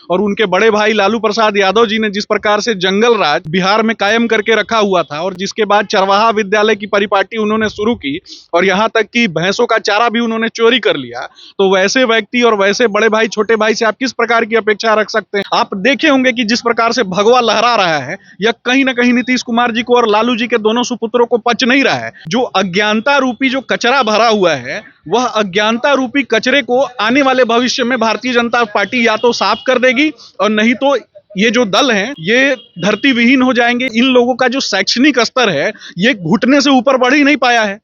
और उनके बड़े भाई लालू प्रसाद यादव जी ने जिस प्रकार से जंगल राज बिहार में कायम करके रखा हुआ था और जिसके बाद चरवाहा विद्यालय की परिपाटी उन्होंने शुरू की और यहाँ तक कि भैंसों का चारा भी उन्होंने चोरी कर लिया, तो वैसे व्यक्ति और वैसे बड़े भाई छोटे भाई से आप किस प्रकार की अपेक्षा रख सकते हैं। आप देखे होंगे कि जिस प्रकार से भगवा लहरा रहा है यह कहीं ना कहीं नीतीश कुमार जी को और लालू जी के दोनों सुपुत्रों को पच नहीं रहा है। जो अज्ञानता रूपी जो कचरा भरा हुआ है वह अज्ञानता रूपी कचरे को आने वाले भविष्य में भारतीय जनता पार्टी या तो साफ कर देगी और नहीं तो ये जो दल हैं ये धरती विहीन हो जाएंगे। इन लोगों का जो शैक्षणिक स्तर है ये घुटने से ऊपर बढ़ ही नहीं पाया है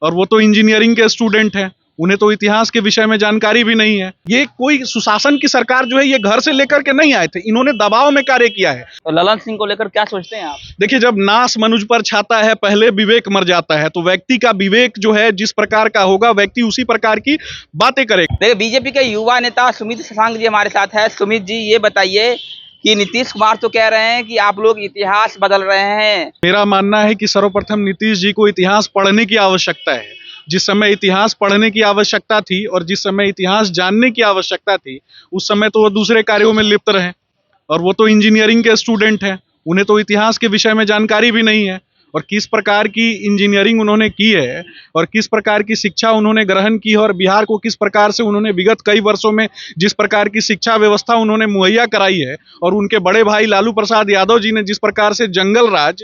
और वो तो इंजीनियरिंग के स्टूडेंट हैं, उन्हें तो इतिहास के विषय में जानकारी भी नहीं है। ये कोई सुशासन की सरकार जो है ये घर से लेकर के नहीं आए थे, इन्होंने दबाव में कार्य किया है। तो ललन सिंह को लेकर क्या सोचते हैं आप? देखिए, जब नाश मनुज पर छाता है पहले विवेक मर जाता है, तो व्यक्ति का विवेक जो है जिस प्रकार का होगा व्यक्ति उसी प्रकार की बातें करेगा। देखिए, बीजेपी के युवा नेता सुमित शशांक जी हमारे साथ है। सुमित जी, ये बताइए कि नीतीश कुमार तो कह रहे हैं कि आप लोग इतिहास बदल रहे हैं। मेरा मानना है कि सर्वप्रथम नीतीश जी को इतिहास पढ़ने की आवश्यकता है। जिस समय इतिहास पढ़ने की आवश्यकता थी और जिस समय इतिहास जानने की आवश्यकता थी उस समय तो वो दूसरे कार्यों में लिप्त रहे और वो तो इंजीनियरिंग के स्टूडेंट हैं, उन्हें तो इतिहास के विषय में जानकारी भी नहीं है। और किस प्रकार की इंजीनियरिंग उन्होंने की है और किस प्रकार की शिक्षा उन्होंने ग्रहण की है और बिहार को किस प्रकार से उन्होंने विगत कई वर्षों में जिस प्रकार की शिक्षा व्यवस्था उन्होंने मुहैया कराई है और उनके बड़े भाई लालू प्रसाद यादव जी ने जिस प्रकार से जंगल राज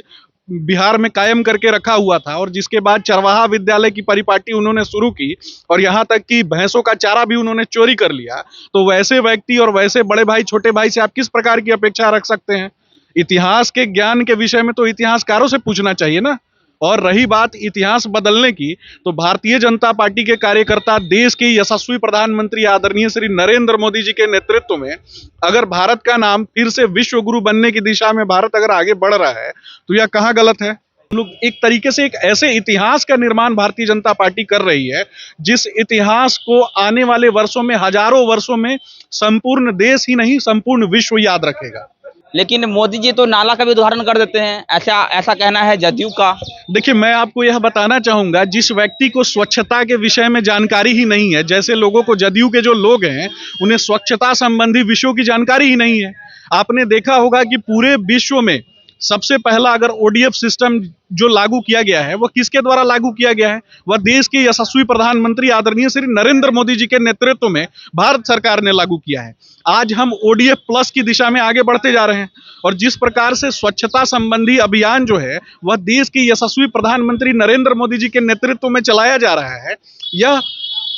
बिहार में कायम करके रखा हुआ था और जिसके बाद चरवाहा विद्यालय की परिपाटी उन्होंने शुरू की और यहाँ तक कि भैंसों का चारा भी उन्होंने चोरी कर लिया, तो वैसे व्यक्ति और वैसे बड़े भाई छोटे भाई से आप किस प्रकार की अपेक्षा रख सकते हैं। इतिहास के ज्ञान के विषय में तो इतिहासकारों से पूछना चाहिए ना। और रही बात इतिहास बदलने की, तो भारतीय जनता पार्टी के कार्यकर्ता देश के यशस्वी प्रधानमंत्री आदरणीय श्री नरेंद्र मोदी जी के नेतृत्व में अगर भारत का नाम फिर से विश्व गुरु बनने की दिशा में भारत अगर आगे बढ़ रहा है तो यह कहाँ गलत है। लोग एक तरीके से एक ऐसे इतिहास का निर्माण भारतीय जनता पार्टी कर रही है जिस इतिहास को आने वाले वर्षों में हजारों वर्षों में संपूर्ण देश ही नहीं संपूर्ण विश्व याद रखेगा। लेकिन मोदी जी तो नाला का भी उदाहरण कर देते हैं, ऐसा कहना है जदयू का। देखिए, मैं आपको यह बताना चाहूंगा, जिस व्यक्ति को स्वच्छता के विषय में जानकारी ही नहीं है, जैसे लोगों को जदयू के जो लोग हैं उन्हें स्वच्छता संबंधी विषयों की जानकारी ही नहीं है। आपने देखा होगा कि पूरे विश्व में सबसे पहला अगर ओडीएफ सिस्टम जो लागू किया गया है वो किसके द्वारा लागू किया गया है, वह देश के यशस्वी प्रधानमंत्री आदरणीय श्री नरेंद्र मोदी जी के नेतृत्व में भारत सरकार ने लागू किया है। आज हम ओडीएफ प्लस की दिशा में आगे बढ़ते जा रहे हैं और जिस प्रकार से स्वच्छता संबंधी अभियान जो है वह देश के यशस्वी प्रधानमंत्री नरेंद्र मोदी जी के नेतृत्व में चलाया जा रहा है, यह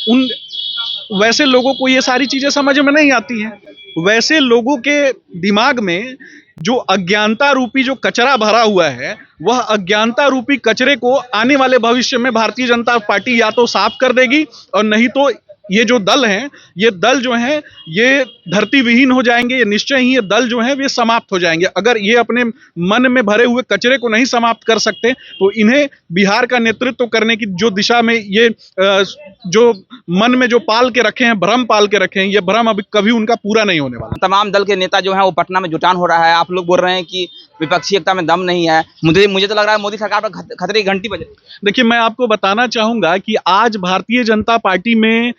उन वैसे लोगों को ये सारी चीजें समझ में नहीं आती हैं। वैसे लोगों के दिमाग में जो अज्ञानता रूपी जो कचरा भरा हुआ है वह अज्ञानता रूपी कचरे को आने वाले भविष्य में भारतीय जनता पार्टी या तो साफ कर देगी और नहीं तो ये जो दल हैं ये दल जो हैं ये धरती विहीन हो जाएंगे। ये निश्चय ही ये दल जो हैं वे समाप्त हो जाएंगे। अगर ये अपने मन में भरे हुए कचरे को नहीं समाप्त कर सकते तो इन्हें बिहार का नेतृत्व करने की जो दिशा में ये जो मन में जो पाल के रखे हैं, भ्रम पाल के रखे हैं, ये भ्रम अभी कभी उनका पूरा नहीं होने वाला। तमाम दल के नेता जो हैं वो पटना में जुटान हो रहा है। आप लोग बोल रहे हैं कि विपक्षी एकता में दम नहीं है। मुझे तो लग रहा है मोदी सरकार पर खतरे की घंटी बज रही है। देखिए, मैं आपको बताना चाहूंगा कि आज भारतीय जनता पार्टी में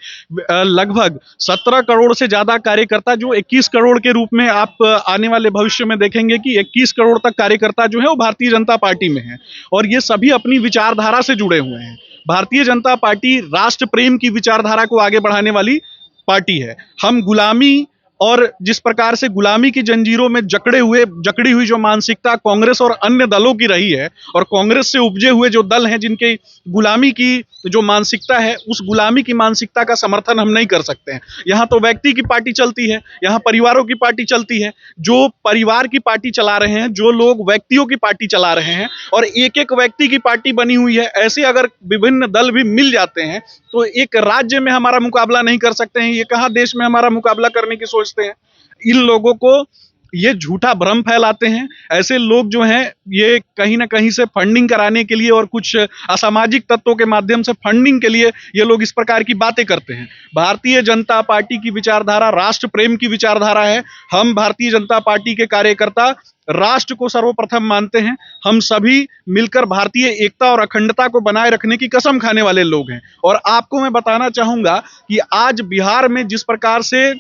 लगभग 17 करोड़ से ज्यादा कार्यकर्ता जो 21 करोड़ के रूप में आप आने वाले भविष्य में देखेंगे कि 21 करोड़ तक कार्यकर्ता जो है वो भारतीय जनता पार्टी में है और ये सभी अपनी विचारधारा से जुड़े हुए हैं। भारतीय जनता पार्टी राष्ट्र प्रेम की विचारधारा को आगे बढ़ाने वाली पार्टी है। हम गुलामी और जिस प्रकार से गुलामी की जंजीरों में जकड़ी हुई जो मानसिकता कांग्रेस और अन्य दलों की रही है और कांग्रेस से उपजे हुए जो दल हैं जिनके गुलामी की जो मानसिकता है उस गुलामी की मानसिकता का समर्थन हम नहीं कर सकते हैं। यहाँ तो व्यक्ति की पार्टी चलती है, यहाँ परिवारों की पार्टी चलती है। जो परिवार की पार्टी चला रहे हैं, जो लोग व्यक्तियों की पार्टी चला रहे हैं और एक एक व्यक्ति की पार्टी बनी हुई है, ऐसे अगर विभिन्न दल भी मिल जाते हैं तो एक राज्य में हमारा मुकाबला नहीं कर सकते हैं। ये कहाँ देश में हमारा मुकाबला करने की सोचते हैं। इन लोगों को ये झूठा भ्रम फैलाते हैं। ऐसे लोग जो हैं ये कहीं ना कहीं से फंडिंग कराने के लिए और कुछ असामाजिक तत्वों के माध्यम से फंडिंग के लिए ये लोग इस प्रकार की बातें करते हैं। भारतीय जनता पार्टी की विचारधारा राष्ट्र प्रेम की विचारधारा है। हम भारतीय जनता पार्टी के कार्यकर्ता राष्ट्र को सर्वप्रथम मानते हैं। हम सभी मिलकर भारतीय एकता और अखंडता को बनाए रखने की कसम खाने वाले लोग हैं। और आपको मैं बताना चाहूंगा कि आज बिहार में जिस प्रकार से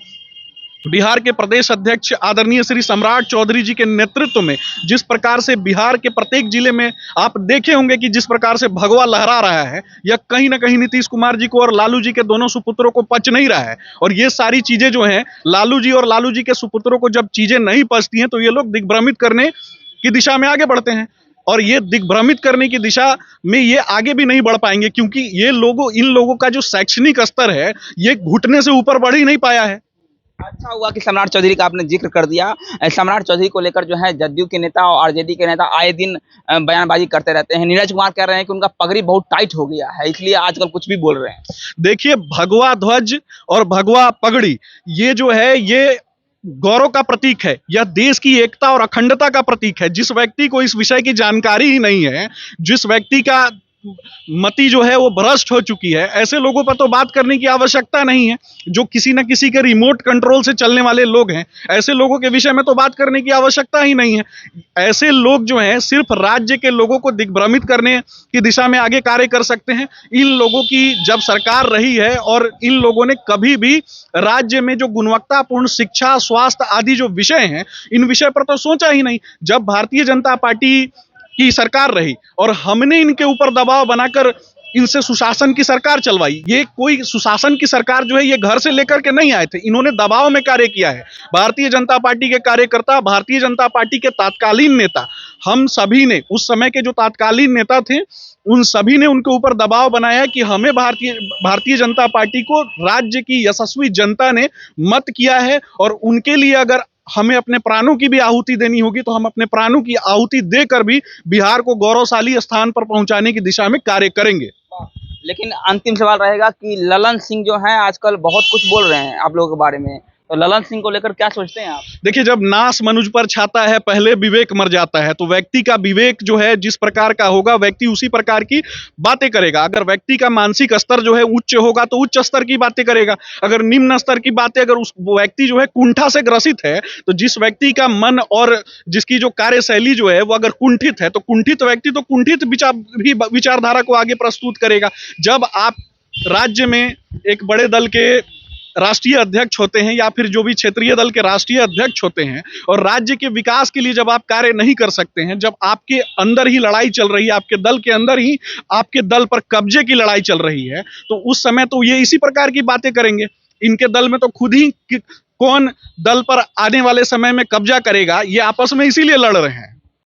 बिहार के प्रदेश अध्यक्ष आदरणीय श्री सम्राट चौधरी जी के नेतृत्व में जिस प्रकार से बिहार के प्रत्येक जिले में आप देखे होंगे कि जिस प्रकार से भगवा लहरा रहा है, यह कहीं ना कहीं नीतीश कुमार जी को और लालू जी के दोनों सुपुत्रों को पच नहीं रहा है। और ये सारी चीजें जो हैं, लालू जी और लालू जी के सुपुत्रों को जब चीजें नहीं पचती हैं तो ये लोग दिग्भ्रमित करने की दिशा में आगे बढ़ते हैं। और ये दिग्भ्रमित करने की दिशा में ये आगे भी नहीं बढ़ पाएंगे, क्योंकि इन लोगों का जो शैक्षणिक स्तर है, ये घुटने से ऊपर बढ़ ही नहीं पाया है। अच्छा हुआ कि सम्राट चौधरी का आपने जिक्र कर दिया। सम्राट चौधरी को लेकर जो है जदयू के नेता और आरजेडी के नेता आए दिन बयानबाजी करते रहते हैं। नीरज कुमार कह रहे हैं कि उनका पगड़ी बहुत टाइट हो गया है, इसलिए आजकल कुछ भी बोल रहे हैं। देखिए, भगवा ध्वज और भगवा पगड़ी ये जो है, ये गौरव का प्रतीक है, यह देश की एकता और अखंडता का प्रतीक है। जिस व्यक्ति को इस विषय की जानकारी ही नहीं है, जिस व्यक्ति का मति जो है वो भ्रष्ट हो चुकी है, ऐसे लोगों पर तो बात करने की आवश्यकता नहीं है। जो किसी न किसी के रिमोट कंट्रोल से चलने वाले लोग हैं, ऐसे लोगों के विषय में तो बात करने की आवश्यकता ही नहीं है। ऐसे लोग जो हैं सिर्फ राज्य के लोगों को दिग्भ्रमित करने की दिशा में आगे कार्य कर सकते हैं। इन लोगों की जब सरकार रही है और इन लोगों ने कभी भी राज्य में जो गुणवत्तापूर्ण शिक्षा, स्वास्थ्य आदि जो विषय हैं, इन विषय पर तो सोचा ही नहीं। जब भारतीय जनता पार्टी की सरकार रही और हमने इनके ऊपर दबाव बनाकर इनसे सुशासन की सरकार चलवाई। ये कोई सुशासन की सरकार जो है ये घर से लेकर के नहीं आए थे, इन्होंने दबाव में कार्य किया है। भारतीय जनता पार्टी के कार्यकर्ता, भारतीय जनता पार्टी के तत्कालीन नेता, हम सभी ने, उस समय के जो तत्कालीन नेता थे, उन सभी ने उनके ऊपर दबाव बनाया कि हमें भारतीय जनता पार्टी को राज्य की यशस्वी जनता ने मत किया है और उनके लिए अगर हमें अपने प्राणों की भी आहुति देनी होगी तो हम अपने प्राणों की आहुति देकर भी बिहार को गौरवशाली स्थान पर पहुंचाने की दिशा में कार्य करेंगे। लेकिन अंतिम सवाल रहेगा कि ललन सिंह जो है आजकल बहुत कुछ बोल रहे हैं आप लोगों के बारे में, तो ललन सिंह को लेकर क्या सोचते हैं आप? देखिए, जब नाश मनुज पर छाता है, पहले विवेक मर जाता है। तो व्यक्ति का विवेक जो है जिस प्रकार का होगा, व्यक्ति उसी प्रकार की बातें करेगा। अगर व्यक्ति का मानसिक स्तर जो है उच्च होगा तो उच्च स्तर की बातें करेगा। अगर निम्न स्तर की बातें, अगर उस व्यक्ति जो है कुंठा से ग्रसित है, तो जिस व्यक्ति का मन और जिसकी जो कार्यशैली जो है वो अगर कुंठित है, तो कुंठित व्यक्ति तो कुंठित विचारधारा को आगे प्रस्तुत करेगा। जब आप राज्य में एक बड़े दल के राष्ट्रीय अध्यक्ष होते हैं या फिर जो भी क्षेत्रीय दल के राष्ट्रीय अध्यक्ष होते हैं और राज्य के विकास के लिए जब आप कार्य नहीं कर सकते हैं, जब आपके अंदर ही लड़ाई चल रही है, आपके दल के अंदर ही आपके दल पर कब्जे की लड़ाई चल रही है, तो उस समय तो ये इसी प्रकार की बातें करेंगे। इनके दल में तो खुद ही कौन दल पर आने वाले समय में कब्जा करेगा, ये आपस में इसीलिए लड़ रहे हैं।